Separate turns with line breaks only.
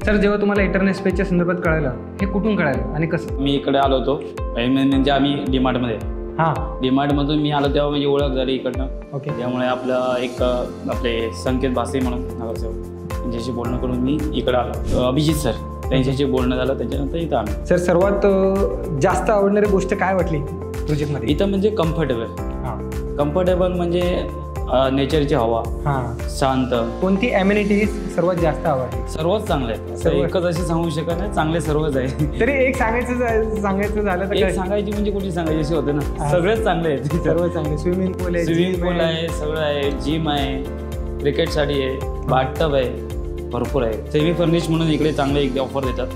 Sir, जेव्हा तुम्हाला internet स्पेसच्या संदर्भात कळालं, हे कुठून कळालं आणि कसं?
मी इकडे आलो होतो म्हणजे आम्ही डीमार्टमध्ये.
हां,
डीमार्टमधून मी आलो तेव्हा माझी ओळख झाली इकडनं.
ओके.
त्यामुळे आपलं एक आपले संकेत भासे म्हणून नगरसेवक, त्यांच्याशी बोलणं करून मी इकडे आलो. अभिजित सर, त्यांच्याशी बोलणं झालं, त्याच्यानंतर इथं आम्ही.
सर, सर्वात जास्त आवडणारी गोष्ट काय वाटली प्रोजेक्टमध्ये?
इथं म्हणजे कम्फर्टेबल म्हणजे नेचरची हवा,
हां,
शांत.
कोणती ॲम्युनिटीज सर्वात जास्त आवडली?
सर्वच चांगले आहेत.
सर्व
एकच अशी सांगू शकत नाही, चांगले सर्वच आहे.
तरी एक सांगायचं झालं तर
एक
काय?
सांगायची म्हणजे कुठली सांगायची अशी होते ना, सगळेच चांगले आहेत.
सर्व चांगले. स्विमिंग पूल आहे,
स्विमिंग पूल आहे, सगळं आहे, जिम आहे, क्रिकेटसाठी आहे, बाथटब आहे, भरपूर आहे. सेमी फर्निश म्हणून इकडे चांगले ऑफर देतात.